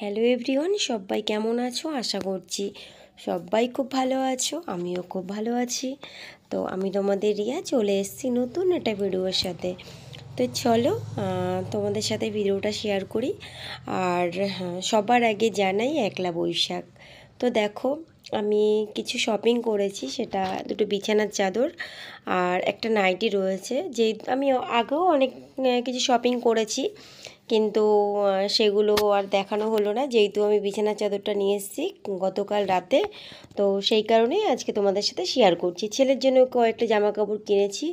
Hello everyone, সবাই কেমন আছো? আশা করছি সবাই খুব ভালো আছো। আমিও খুব ভালো আছি। তো আমি তোমাদের রিয়া চলে এসেছি নতুন একটা ভিডিওর সাথে। তো চলো তোমাদের সাথে ভিডিওটা শেয়ার করি। আর সবার আগে জানাই একলা বৈশাখ। তো দেখো, আমি কিছু শপিং করেছি, সেটা দুটো বিছানার চাদর আর একটা নাইটি রয়েছে। যে আমি আগেও অনেক কিছু শপিং করেছি, কিন্তু সেগুলো আর দেখানো হলো না, যেহেতু আমি বিছানার চাদরটা নিয়ে এসেছি গতকাল রাতে। তো সেই কারণেই আজকে তোমাদের সাথে শেয়ার করছি। ছেলের জন্য কয়েকটা জামা কাপড় কিনেছি।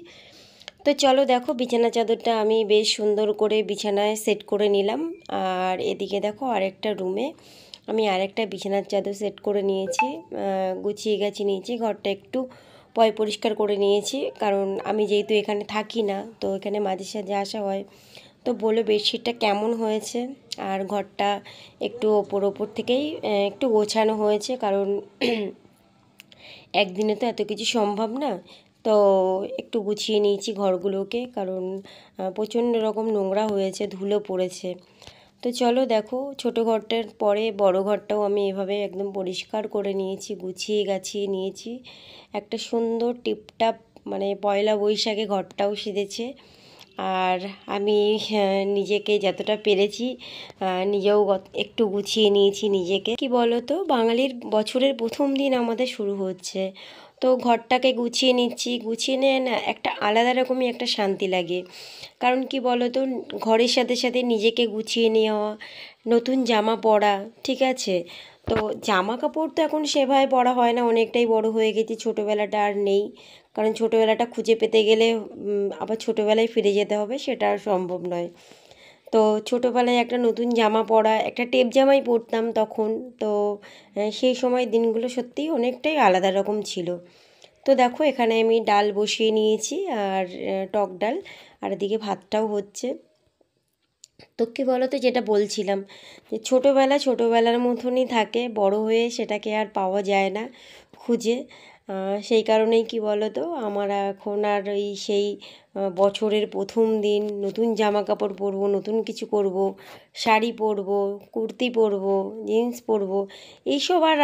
তো চলো দেখো, বিছানার চাদরটা আমি বেশ সুন্দর করে বিছানায় সেট করে নিলাম। আর এদিকে দেখো, আরেকটা রুমে আমি আরেকটা বিছানার চাদর সেট করে নিয়েছি, গুছিয়ে নিয়েছি। ঘরটা একটু পরিষ্কার করে নিয়েছি, কারণ আমি যেহেতু এখানে থাকি না, তো এখানে মাঝে সাঝে আসা হয়। তো বলো বেডশিটটা কেমন হয়েছে। আর ঘরটা একটু ওপর থেকেই একটু গোছানো হয়েছে, কারণ একদিনে তো এত কিছু সম্ভব না। তো একটু গুছিয়ে নিয়েছি ঘরগুলোকে, কারণ প্রচণ্ড রকম নোংরা হয়েছে, ধুলো পড়েছে। তো চলো দেখো, ছোটো ঘরটার পরে বড় ঘরটাও আমি এভাবে একদম পরিষ্কার করে নিয়েছি, গুছিয়ে গাছিয়ে নিয়েছি। একটা সুন্দর টিপটাপ, মানে পয়লা বৈশাখে ঘরটাও সেজেছে। আর আমি নিজেকে যতটা পেরেছি নিজেও একটু গুছিয়ে নিয়েছি নিজেকে। কি বলো তো, বাঙালির বছরের প্রথম দিন আমাদের শুরু হচ্ছে, তো ঘরটাকে গুছিয়ে নিচ্ছি। গুছিয়ে নিয়ে না একটা আলাদা রকমই একটা শান্তি লাগে। কারণ কি বলো তো, ঘরের সাথে সাথে নিজেকে গুছিয়ে নেওয়া, নতুন জামা পরা, ঠিক আছে। তো জামা কাপড় তো এখন সেভাবে পরা হয় না, অনেকটাই বড় হয়ে গেছি, ছোটোবেলাটা আর নেই। কারণ ছোটোবেলাটা খুঁজে পেতে গেলে আবার ছোটোবেলায় ফিরে যেতে হবে, সেটা আর সম্ভব নয়। তো ছোটোবেলায় একটা নতুন জামা পরা, একটা টেপ জামাই পরতাম তখন। তো সেই সময় দিনগুলো সত্যিই অনেকটাই আলাদা রকম ছিল। তো দেখো, এখানে আমি ডাল বসিয়ে নিয়েছি, আর টক ডাল, আর এদিকে ভাতটাও হচ্ছে। তো কী বলো তো, যেটা বলছিলাম, যে ছোটোবেলার মতনই থাকে, বড় হয়ে সেটাকে আর পাওয়া যায় না খুঁজে। সেই কারণেই কি বলো তো, আমার এখন আর ওই সেই বছরের প্রথম দিন নতুন জামা কাপড় পরবো, নতুন কিছু করব, শাড়ি পরবো, কুর্তি পরবো, জিন্স পরবো, এইসব আর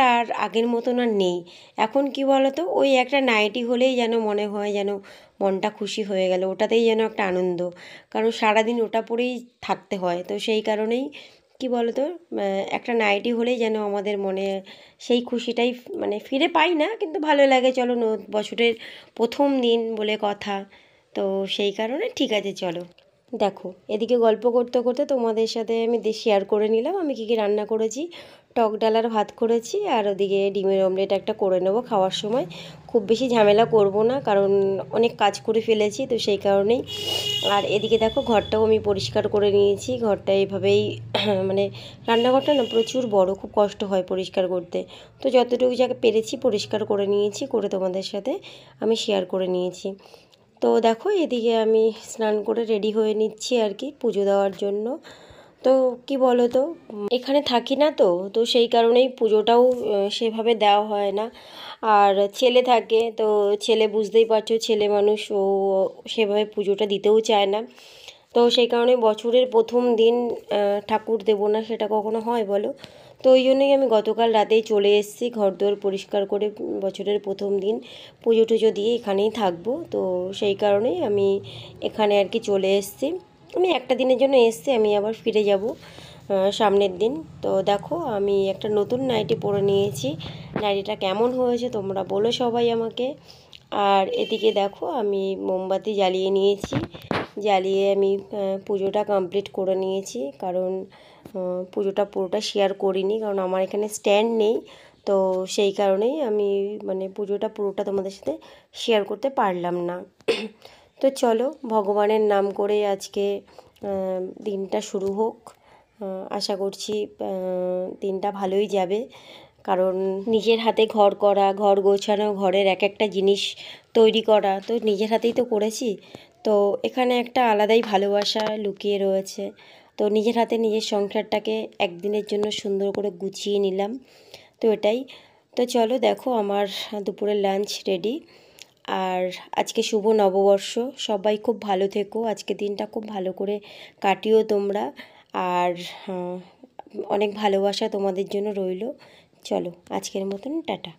আগের মতন আর নেই। এখন কি বলো তো, ওই একটা নাইটি হলেই যেন মনে হয় যেন মনটা খুশি হয়ে গেল, ওটাতেই যেন একটা আনন্দ। কারণ সারাদিন ওটা পরেই থাকতে হয়। তো সেই কারণেই কি বলো তো, একটা নাইটি হলেই যেন আমাদের মনে সেই খুশিটাই মানে ফিরে পাই না, কিন্তু ভালো লাগে। চলো, বছরের প্রথম দিন বলে কথা। তো সেই কারণে ঠিক আছে, চলো দেখো, এদিকে গল্প করতে করতে তোমাদের সাথে আমি শেয়ার করে নিলাম আমি কী কী রান্না করেছি। টক ডাল আর ভাত করেছি, আর ওদিকে ডিমের অমলেট একটা করে নেবো খাওয়ার সময়। খুব বেশি ঝামেলা করব না, কারণ অনেক কাজ করে ফেলেছি, তো সেই কারণেই। আর এদিকে দেখো, ঘরটাও আমি পরিষ্কার করে নিয়েছি। ঘরটা এইভাবেই মানে রান্নাঘরটা না প্রচুর বড়, খুব কষ্ট হয় পরিষ্কার করতে। তো যতটুকু জায়গা পেরেছি পরিষ্কার করে নিয়েছি, করে তোমাদের সাথে আমি শেয়ার করে নিয়েছি। তো দেখো, এদিকে আমি স্নান করে রেডি হয়ে নিচ্ছি আর কি, পুজো দেওয়ার জন্য। তো কি বলো তো, এখানে থাকি না, তো তো সেই কারণেই পুজোটাও সেভাবে দেওয়া হয় না। আর ছেলে থাকে, তো ছেলে বুঝতেই পারছো, ছেলে মানুষ, ও সেভাবে পুজোটা দিতেও চায় না। তো সেই কারণে বছরের প্রথম দিন ঠাকুর দেবো না, সেটা কখনো হয় বলো? তো ওই জন্যই আমি গতকাল রাতেই চলে এসেছি, ঘরদোর পরিষ্কার করে বছরের প্রথম দিন পুজো টুজো দিয়ে এখানেই থাকবো। তো সেই কারণেই আমি এখানে আর কি চলে এসেছি। আমি একটা দিনের জন্য এসেছি, আমি আবার ফিরে যাব সামনের দিন। তো দেখো, আমি একটা নতুন নাইটি পরে নিয়েছি। নাইটিটা কেমন হয়েছে তোমরা বলো সবাই আমাকে। আর এদিকে দেখো, আমি মোমবাতি জ্বালিয়ে নিয়েছি, জ্বালিয়ে আমি পুজোটা কমপ্লিট করে নিয়েছি। কারণ পুজোটা পুরোটা শেয়ার করিনি, কারণ আমার এখানে স্ট্যান্ড নেই। তো সেই কারণেই আমি মানে পুজোটা পুরোটা তোমাদের সাথে শেয়ার করতে পারলাম না। তো চলো, ভগবানের নাম করে আজকে দিনটা শুরু হোক। আশা করছি দিনটা ভালোই যাবে। কারণ নিজের হাতে ঘর করা, ঘর গোছানো, ঘরের এক একটা জিনিস তৈরি করা, তো নিজের হাতেই তো করেছি। তো এখানে একটা আলাদাই ভালোবাসা লুকিয়ে রয়েছে। তো নিজের হাতে নিজের সংসারটাকে একদিনের জন্য সুন্দর করে গুছিয়ে নিলাম। তো এটাই। তো চলো দেখো, আমার দুপুরের লাঞ্চ রেডি। আর আজকে শুভ নববর্ষ, সবাই খুব ভালো থেকো, আজকে দিনটা খুব ভালো করে কাটিও তোমরা। আর অনেক ভালোবাসা তোমাদের জন্য রইলো। চলো আজকের মতন টাটা।